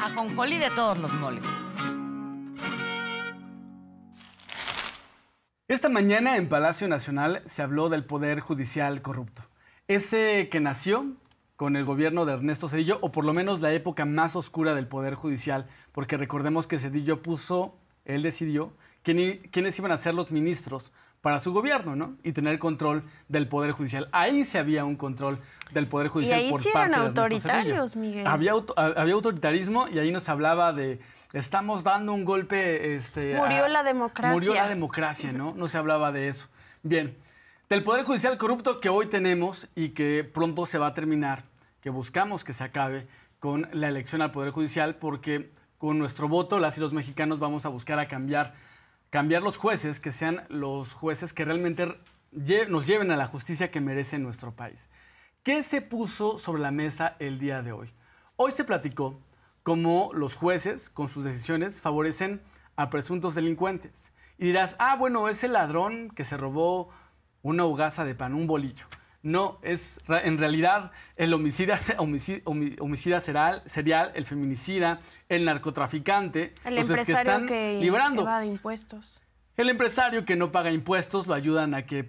ajonjolí de todos los moles. Esta mañana en Palacio Nacional se habló del Poder Judicial corrupto. Ese que nació con el gobierno de Ernesto Zedillo, o por lo menos la época más oscura del Poder Judicial, porque recordemos que Zedillo él decidió quiénes iban a ser los ministros para su gobierno, ¿no? Y tener control del Poder Judicial. Ahí sí había un control del Poder Judicial por parte de Ernesto Zedillo. Autoritarios, Miguel. Había autoritarismo y ahí nos hablaba de estamos dando un golpe... Murió la democracia. Murió la democracia, ¿no? No se hablaba de eso. Bien, del Poder Judicial corrupto que hoy tenemos y que pronto se va a terminar, que buscamos que se acabe con la elección al Poder Judicial, porque con nuestro voto las y los mexicanos vamos a buscar a cambiar los jueces, que sean los jueces que realmente nos lleven a la justicia que merece nuestro país. ¿Qué se puso sobre la mesa el día de hoy? Hoy se platicó cómo los jueces, con sus decisiones, favorecen a presuntos delincuentes. Y dirás, bueno, es el ladrón que se robó una hogaza de pan, un bolillo. No, es en realidad el homicida serial, el feminicida, el narcotraficante, los que están librando. Evade impuestos. El empresario que no paga impuestos lo ayudan a que,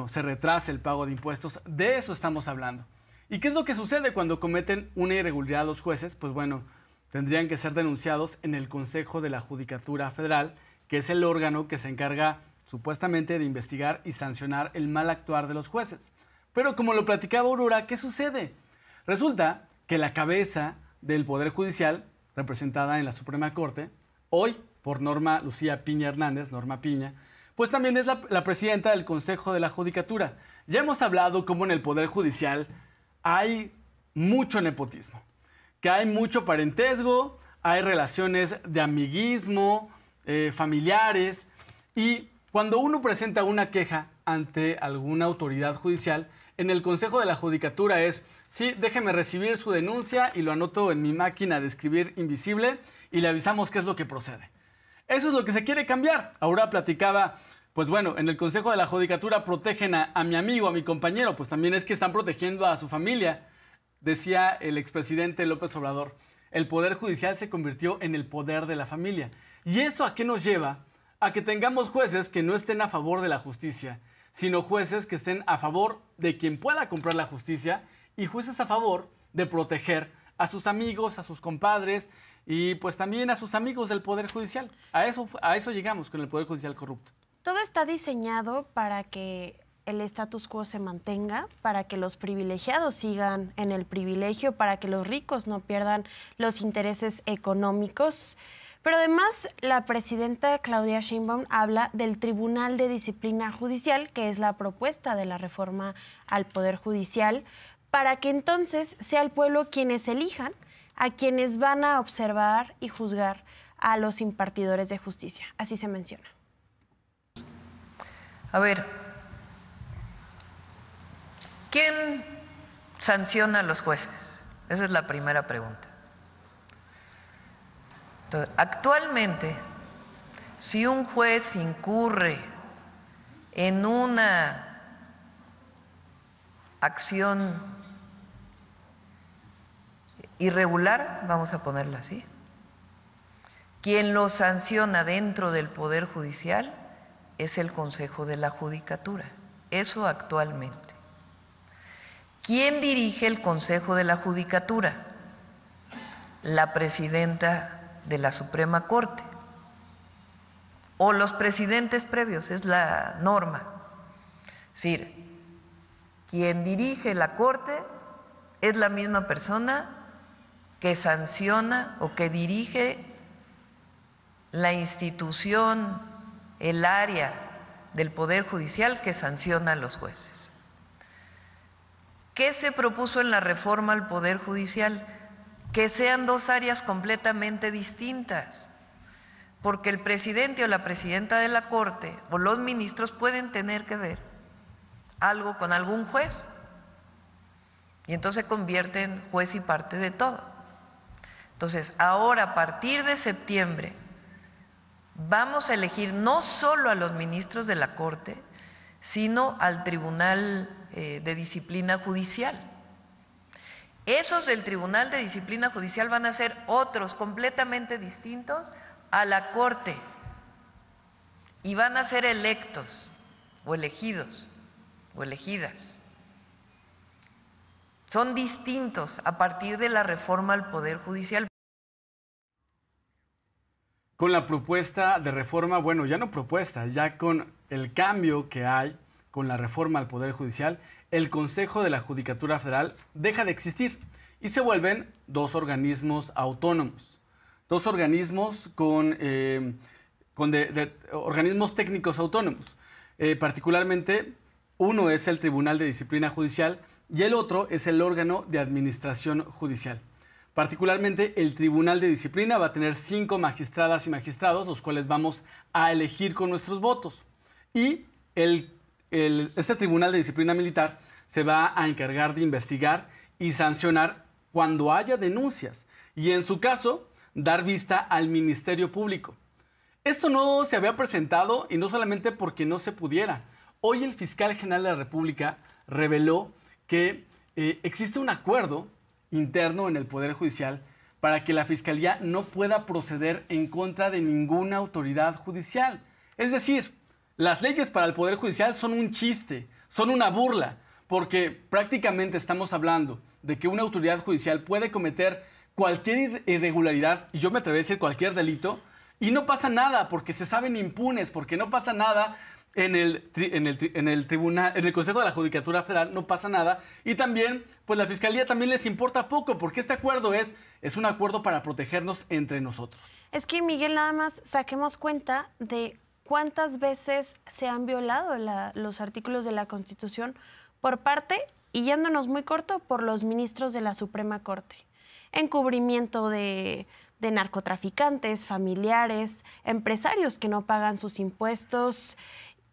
se retrase el pago de impuestos. De eso estamos hablando. ¿Y qué es lo que sucede cuando cometen una irregularidad los jueces? Tendrían que ser denunciados en el Consejo de la Judicatura Federal, que es el órgano que se encarga supuestamente de investigar y sancionar el mal actuar de los jueces. Pero como lo platicaba Aurora, ¿qué sucede? Resulta que la cabeza del Poder Judicial, representada en la Suprema Corte, hoy por Norma Lucía Piña Hernández, Norma Piña, pues también es la presidenta del Consejo de la Judicatura. Ya hemos hablado cómo en el Poder Judicial hay mucho nepotismo, que hay mucho parentesco, hay relaciones de amiguismo, familiares, y cuando uno presenta una queja ante alguna autoridad judicial, en el Consejo de la Judicatura sí, déjeme recibir su denuncia y lo anoto en mi máquina de escribir invisible y le avisamos qué es lo que procede. Eso es lo que se quiere cambiar. Ahora platicaba, en el Consejo de la Judicatura protegen a mi amigo, a mi compañero, pues también es que están protegiendo a su familia. Decía el expresidente López Obrador, el Poder Judicial se convirtió en el poder de la familia. ¿Y eso a qué nos lleva? A que tengamos jueces que no estén a favor de la justicia, sino jueces que estén a favor de quien pueda comprar la justicia y jueces a favor de proteger a sus amigos, a sus compadres y también a sus amigos del Poder Judicial. A eso llegamos con el Poder Judicial corrupto. Todo está diseñado para que el status quo se mantenga, para que los privilegiados sigan en el privilegio, para que los ricos no pierdan los intereses económicos. Pero además, la presidenta Claudia Sheinbaum habla del Tribunal de Disciplina Judicial, que es la propuesta de la reforma al Poder Judicial, para que entonces sea el pueblo quienes elijan a quienes van a observar y juzgar a los impartidores de justicia. Así se menciona. A ver, ¿quién sanciona a los jueces? Esa es la primera pregunta. Entonces, actualmente, si un juez incurre en una acción irregular, vamos a ponerla así, quien lo sanciona dentro del Poder Judicial es el Consejo de la Judicatura. Eso actualmente. ¿Quién dirige el Consejo de la Judicatura? La presidenta de la Suprema Corte o los presidentes previos, es la norma. Es decir, quien dirige la Corte es la misma persona que sanciona o que dirige la institución, el área del Poder Judicial que sanciona a los jueces. ¿Qué se propuso en la reforma al Poder Judicial? Que sean dos áreas completamente distintas, porque el presidente o la presidenta de la Corte o los ministros pueden tener que ver algo con algún juez y entonces se convierte en juez y parte de todo. Entonces, ahora a partir de septiembre vamos a elegir no solo a los ministros de la Corte, sino al Tribunal de Disciplina Judicial. Esos del Tribunal de Disciplina Judicial van a ser otros completamente distintos a la Corte y van a ser electos o elegidos o elegidas. Son distintos a partir de la reforma al Poder Judicial. Con la propuesta de reforma, bueno, ya no propuesta, ya con el cambio que hay con la reforma al Poder Judicial, el Consejo de la Judicatura Federal deja de existir y se vuelven dos organismos autónomos, dos organismos organismos técnicos autónomos. Particularmente, uno es el Tribunal de Disciplina Judicial y el otro es el órgano de administración judicial. Particularmente, el Tribunal de Disciplina va a tener 5 magistradas y magistrados, los cuales vamos a elegir con nuestros votos. Y este Tribunal de Disciplina Militar se va a encargar de investigar y sancionar cuando haya denuncias. Y en su caso, dar vista al Ministerio Público. Esto no se había presentado y no solamente porque no se pudiera. Hoy el fiscal general de la República reveló que existe un acuerdo interno en el Poder Judicial para que la Fiscalía no pueda proceder en contra de ninguna autoridad judicial. Es decir, las leyes para el Poder Judicial son un chiste, son una burla, porque prácticamente estamos hablando de que una autoridad judicial puede cometer cualquier irregularidad, y yo me atrevo a decir cualquier delito, y no pasa nada, porque se saben impunes, porque no pasa nada en el tribunal, en el Consejo de la Judicatura Federal no pasa nada, y también, pues la Fiscalía también les importa poco, porque este acuerdo es un acuerdo para protegernos entre nosotros. Es que, Miguel, nada más saquemos cuenta de cuántas veces se han violado los artículos de la Constitución por parte, y yéndonos muy corto, por los ministros de la Suprema Corte. Encubrimiento de narcotraficantes, familiares, empresarios que no pagan sus impuestos,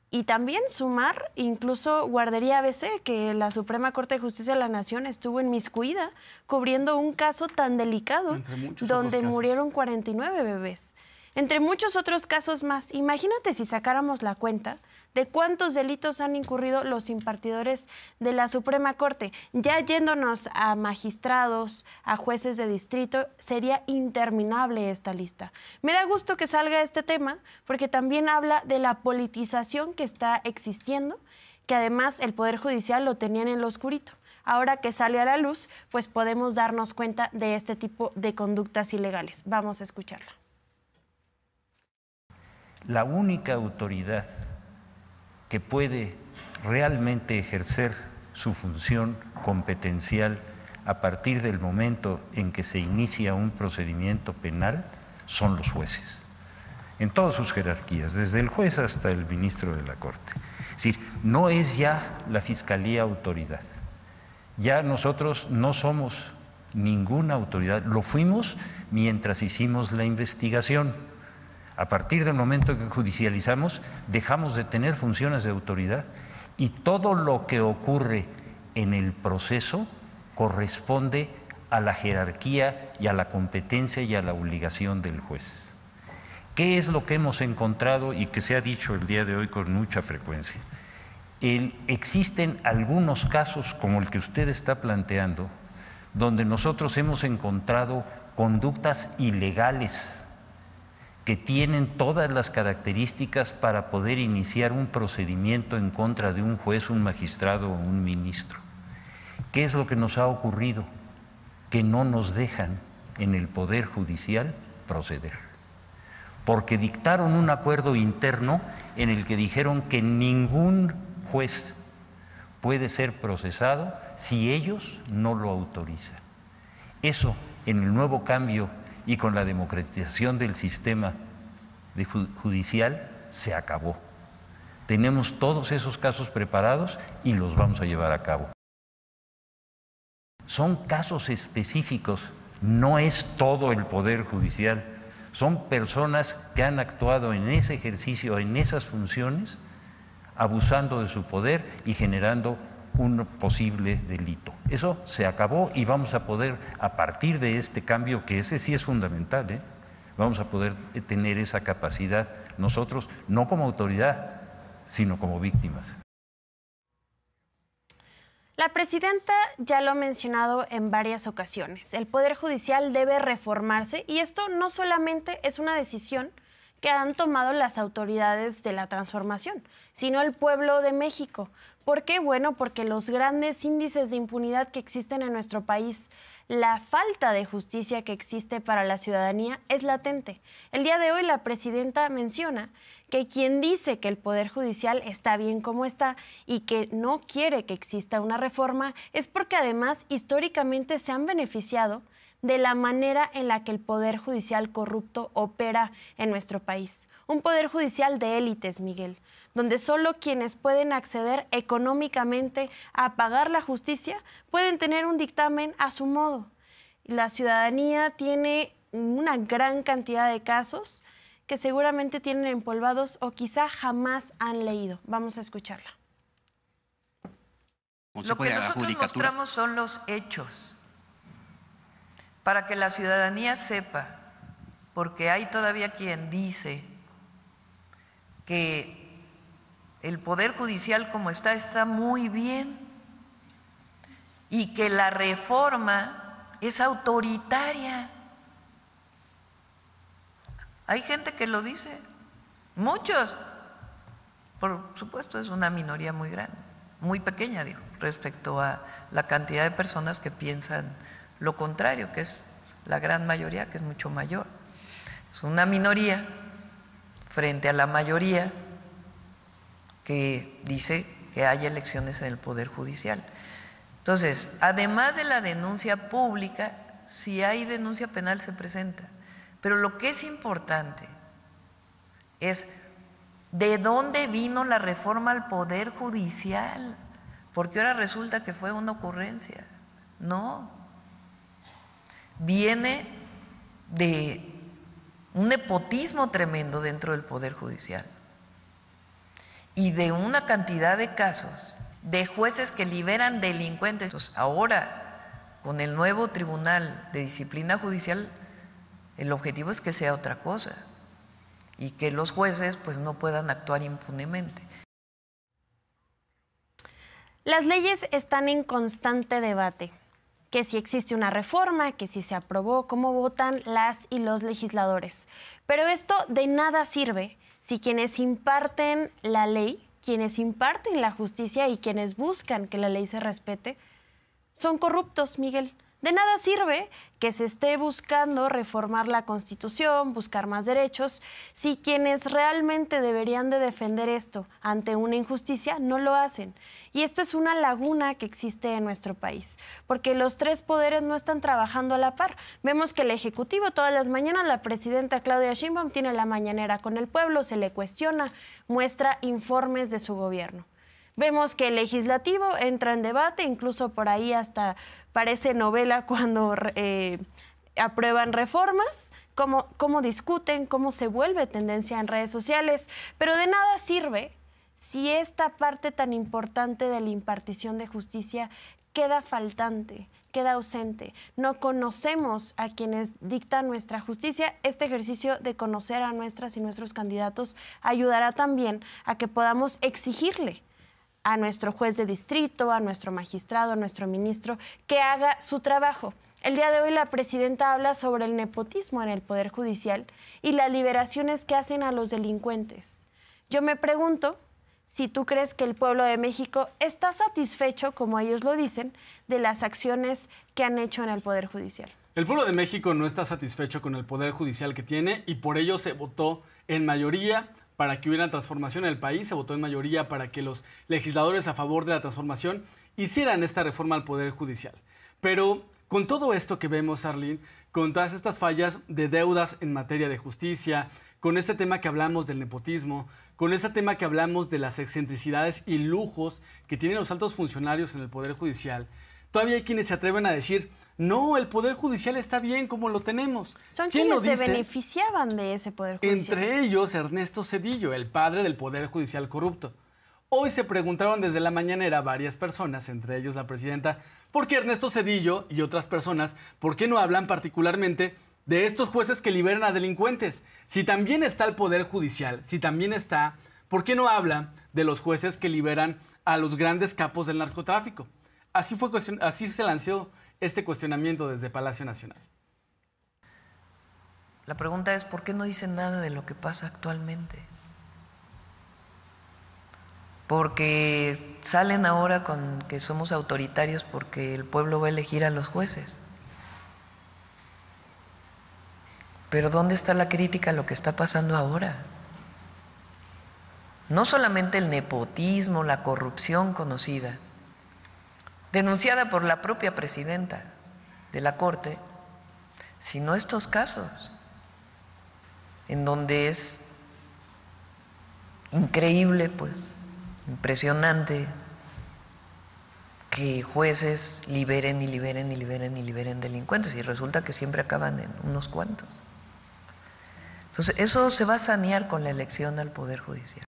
y también sumar incluso Guardería ABC, que la Suprema Corte de Justicia de la Nación estuvo inmiscuida cubriendo un caso tan delicado donde murieron 49 bebés. Entre muchos otros casos más. Imagínate si sacáramos la cuenta de cuántos delitos han incurrido los impartidores de la Suprema Corte. Ya yéndonos a magistrados, a jueces de distrito, sería interminable esta lista. Me da gusto que salga este tema porque también habla de la politización que está existiendo, que además el Poder Judicial lo tenían en lo oscurito. Ahora que sale a la luz, pues podemos darnos cuenta de este tipo de conductas ilegales. Vamos a escucharla. La única autoridad que puede realmente ejercer su función competencial a partir del momento en que se inicia un procedimiento penal son los jueces, en todas sus jerarquías, desde el juez hasta el ministro de la Corte. Es decir, no es ya la Fiscalía autoridad, ya nosotros no somos ninguna autoridad, lo fuimos mientras hicimos la investigación. A partir del momento que judicializamos, dejamos de tener funciones de autoridad y todo lo que ocurre en el proceso corresponde a la jerarquía y a la competencia y a la obligación del juez. ¿Qué es lo que hemos encontrado y que se ha dicho el día de hoy con mucha frecuencia? Existen algunos casos como el que usted está planteando, donde nosotros hemos encontrado conductas ilegales que tienen todas las características para poder iniciar un procedimiento en contra de un juez, un magistrado o un ministro. ¿Qué es lo que nos ha ocurrido? Que no nos dejan en el Poder Judicial proceder, porque dictaron un acuerdo interno en el que dijeron que ningún juez puede ser procesado si ellos no lo autorizan. Eso, en el nuevo cambio y con la democratización del sistema judicial, se acabó. Tenemos todos esos casos preparados y los vamos a llevar a cabo. Son casos específicos, no es todo el Poder Judicial, son personas que han actuado en ese ejercicio, en esas funciones, abusando de su poder y generando un posible delito. Eso se acabó y vamos a poder, a partir de este cambio, que ese sí es fundamental, vamos a poder tener esa capacidad nosotros, no como autoridad, sino como víctimas. La presidenta ya lo ha mencionado en varias ocasiones. El Poder Judicial debe reformarse y esto no solamente es una decisión que han tomado las autoridades de la transformación, sino el pueblo de México. ¿Por qué? Bueno, porque los grandes índices de impunidad que existen en nuestro país, la falta de justicia que existe para la ciudadanía es latente. El día de hoy la presidenta menciona que quien dice que el Poder Judicial está bien como está y que no quiere que exista una reforma es porque además históricamente se han beneficiado de la manera en la que el Poder Judicial corrupto opera en nuestro país. Un Poder Judicial de élites, Miguel, donde solo quienes pueden acceder económicamente a pagar la justicia pueden tener un dictamen a su modo. La ciudadanía tiene una gran cantidad de casos que seguramente tienen empolvados o quizá jamás han leído. Vamos a escucharla. Lo que nosotros mostramos son los hechos, para que la ciudadanía sepa, porque hay todavía quien dice que el Poder Judicial como está muy bien y que la reforma es autoritaria. Hay gente que lo dice, muchos, por supuesto es una minoría muy grande, muy pequeña, digo, respecto a la cantidad de personas que piensan lo contrario, que es la gran mayoría, que es mucho mayor. Es una minoría frente a la mayoría que dice que hay elecciones en el Poder Judicial. Entonces, además de la denuncia pública, si hay denuncia penal se presenta. Pero lo que es importante es de dónde vino la reforma al Poder Judicial, porque ahora resulta que fue una ocurrencia. No. Viene de un nepotismo tremendo dentro del Poder Judicial y de una cantidad de casos de jueces que liberan delincuentes. Entonces, ahora, con el nuevo Tribunal de Disciplina Judicial, el objetivo es que sea otra cosa y que los jueces pues no puedan actuar impunemente. Las leyes están en constante debate. Que si existe una reforma, que si se aprobó, cómo votan las y los legisladores. Pero esto de nada sirve si quienes imparten la ley, quienes imparten la justicia y quienes buscan que la ley se respete, son corruptos, Miguel. De nada sirve que se esté buscando reformar la Constitución, buscar más derechos, si quienes realmente deberían de defender esto ante una injusticia no lo hacen. Y esto es una laguna que existe en nuestro país, porque los tres poderes no están trabajando a la par. Vemos que el Ejecutivo todas las mañanas, la presidenta Claudia Sheinbaum tiene la mañanera con el pueblo, se le cuestiona, muestra informes de su gobierno. Vemos que el legislativo entra en debate, incluso por ahí hasta parece novela cuando aprueban reformas, cómo discuten, cómo se vuelve tendencia en redes sociales, pero de nada sirve si esta parte tan importante de la impartición de justicia queda faltante, queda ausente. No conocemos a quienes dictan nuestra justicia. Este ejercicio de conocer a nuestras y nuestros candidatos ayudará también a que podamos exigirle a nuestro juez de distrito, a nuestro magistrado, a nuestro ministro, que haga su trabajo. El día de hoy la presidenta habla sobre el nepotismo en el Poder Judicial y las liberaciones que hacen a los delincuentes. Yo me pregunto si tú crees que el pueblo de México está satisfecho, como ellos lo dicen, de las acciones que han hecho en el Poder Judicial. El pueblo de México no está satisfecho con el Poder Judicial que tiene y por ello se votó en mayoría para que hubiera transformación en el país, se votó en mayoría para que los legisladores a favor de la transformación hicieran esta reforma al Poder Judicial. Pero con todo esto que vemos, Arlene, con todas estas fallas de deudas en materia de justicia, con este tema que hablamos del nepotismo, con este tema que hablamos de las excentricidades y lujos que tienen los altos funcionarios en el Poder Judicial, todavía hay quienes se atreven a decir, no, el Poder Judicial está bien como lo tenemos. Son quienes se beneficiaban de ese Poder Judicial. Entre ellos, Ernesto Zedillo, el padre del Poder Judicial corrupto. Hoy se preguntaron desde la mañanera varias personas, entre ellos la presidenta, ¿por qué Ernesto Zedillo y otras personas, por qué no hablan particularmente de estos jueces que liberan a delincuentes? Si también está el Poder Judicial, si también está, ¿por qué no hablan de los jueces que liberan a los grandes capos del narcotráfico? Así se lanzó este cuestionamiento desde Palacio Nacional. La pregunta es, ¿por qué no dicen nada de lo que pasa actualmente? Porque salen ahora con que somos autoritarios porque el pueblo va a elegir a los jueces. Pero ¿dónde está la crítica a lo que está pasando ahora? No solamente el nepotismo, la corrupción conocida, denunciada por la propia presidenta de la Corte, sino estos casos, en donde es increíble, pues, impresionante que jueces liberen y liberen y liberen y liberen delincuentes, y resulta que siempre acaban en unos cuantos. Entonces, eso se va a sanear con la elección al Poder Judicial.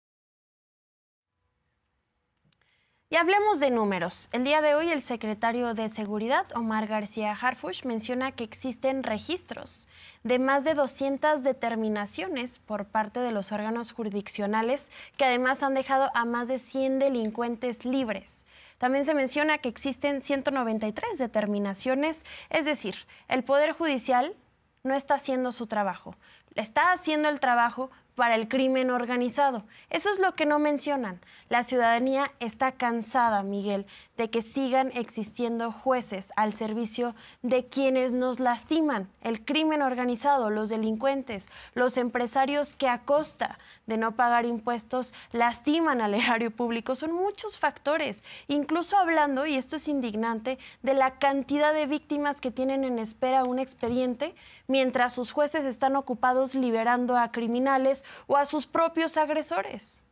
Y hablemos de números. El día de hoy el secretario de Seguridad, Omar García Harfuch, menciona que existen registros de más de 200 determinaciones por parte de los órganos jurisdiccionales que además han dejado a más de 100 delincuentes libres. También se menciona que existen 193 determinaciones, es decir, el Poder Judicial no está haciendo su trabajo, está haciendo el trabajo para el crimen organizado. Eso es lo que no mencionan. La ciudadanía está cansada, Miguel, de que sigan existiendo jueces al servicio de quienes nos lastiman, el crimen organizado, los delincuentes, los empresarios que a costa de no pagar impuestos lastiman al erario público. Son muchos factores, incluso hablando, y esto es indignante, de la cantidad de víctimas que tienen en espera un expediente, mientras sus jueces están ocupados liberando a criminales o a sus propios agresores.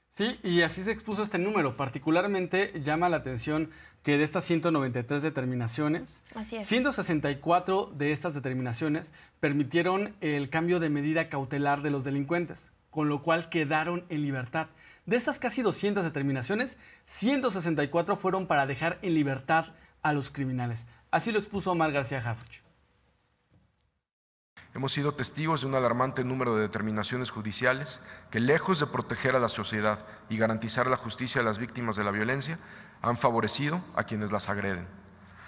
Sí, y así se expuso este número. Particularmente llama la atención que de estas 193 determinaciones, 164 de estas determinaciones permitieron el cambio de medida cautelar de los delincuentes, con lo cual quedaron en libertad. De estas casi 200 determinaciones, 164 fueron para dejar en libertad a los criminales. Así lo expuso Omar García Harfuch. Hemos sido testigos de un alarmante número de determinaciones judiciales que, lejos de proteger a la sociedad y garantizar la justicia a las víctimas de la violencia, han favorecido a quienes las agreden.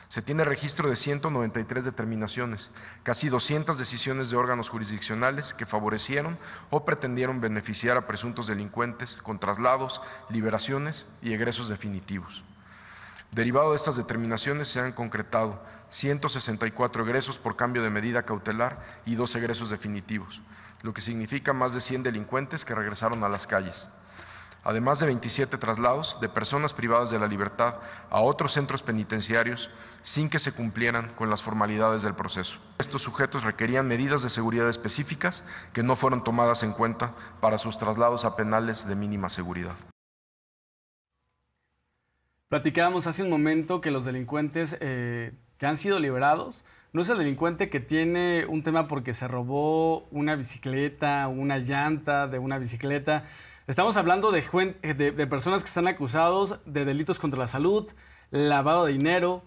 Se tiene registro de 193 determinaciones, casi 200 decisiones de órganos jurisdiccionales que favorecieron o pretendieron beneficiar a presuntos delincuentes con traslados, liberaciones y egresos definitivos. Derivado de estas determinaciones se han concretado 164 egresos por cambio de medida cautelar y 2 egresos definitivos, lo que significa más de 100 delincuentes que regresaron a las calles. Además de 27 traslados de personas privadas de la libertad a otros centros penitenciarios sin que se cumplieran con las formalidades del proceso. Estos sujetos requerían medidas de seguridad específicas que no fueron tomadas en cuenta para sus traslados a penales de mínima seguridad. Platicábamos hace un momento que los delincuentes que han sido liberados no es el delincuente que tiene un tema porque se robó una bicicleta, una llanta de una bicicleta. Estamos hablando de personas que están acusados de delitos contra la salud, lavado de dinero,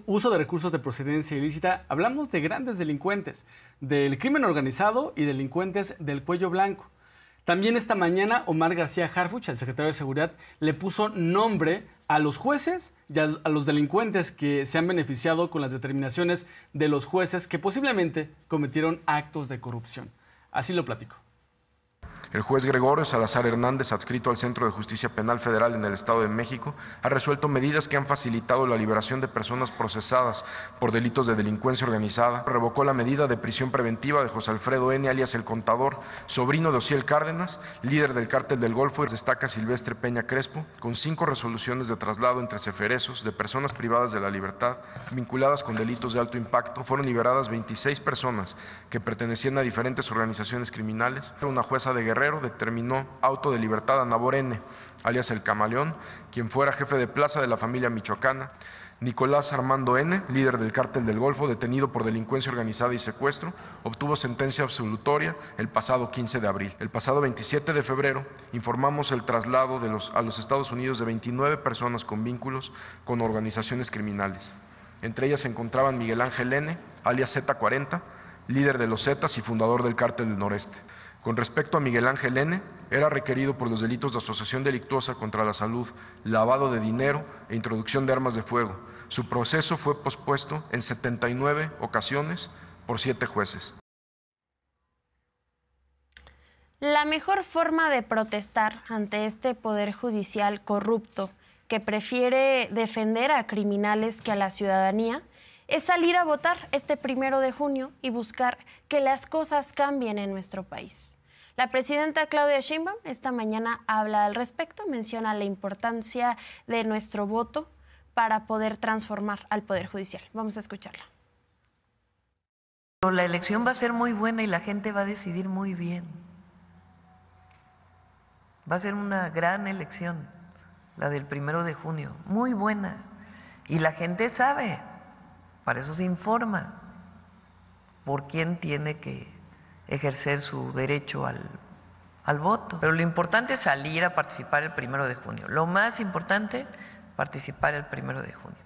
uso de recursos de procedencia ilícita. Hablamos de grandes delincuentes, del crimen organizado y delincuentes del cuello blanco. También esta mañana Omar García Harfuch, el secretario de Seguridad, le puso nombre a los jueces y a los delincuentes que se han beneficiado con las determinaciones de los jueces que posiblemente cometieron actos de corrupción. Así lo platico. El juez Gregorio Salazar Hernández, adscrito al Centro de Justicia Penal Federal en el Estado de México, ha resuelto medidas que han facilitado la liberación de personas procesadas por delitos de delincuencia organizada. Revocó la medida de prisión preventiva de José Alfredo N., alias El Contador, sobrino de Ociel Cárdenas, líder del Cártel del Golfo, y destaca Silvestre Peña Crespo, con 5 resoluciones de traslado entre ceferezos de personas privadas de la libertad vinculadas con delitos de alto impacto. Fueron liberadas 26 personas que pertenecían a diferentes organizaciones criminales. Una jueza de Guerrero determinó auto de libertad a Nabor N., alias El Camaleón, quien fuera jefe de plaza de la familia michoacana. Nicolás Armando N., líder del Cártel del Golfo, detenido por delincuencia organizada y secuestro, obtuvo sentencia absolutoria el pasado 15 de abril. El pasado 27 de febrero informamos el traslado a los Estados Unidos de 29 personas con vínculos con organizaciones criminales. Entre ellas se encontraban Miguel Ángel N., alias Z40, líder de los Zetas y fundador del Cártel del Noreste. Con respecto a Miguel Ángel N., era requerido por los delitos de asociación delictuosa contra la salud, lavado de dinero e introducción de armas de fuego. Su proceso fue pospuesto en 79 ocasiones por 7 jueces. La mejor forma de protestar ante este poder judicial corrupto que prefiere defender a criminales que a la ciudadanía es salir a votar este 1 de junio y buscar que las cosas cambien en nuestro país. La presidenta Claudia Sheinbaum esta mañana habla al respecto, menciona la importancia de nuestro voto para poder transformar al Poder Judicial. Vamos a escucharla. La elección va a ser muy buena y la gente va a decidir muy bien. Va a ser una gran elección, la del 1 de junio, muy buena. Y la gente sabe, para eso se informa, por quién tiene que ejercer su derecho al voto. Pero lo importante es salir a participar el 1 de junio. Lo más importante, participar el 1 de junio.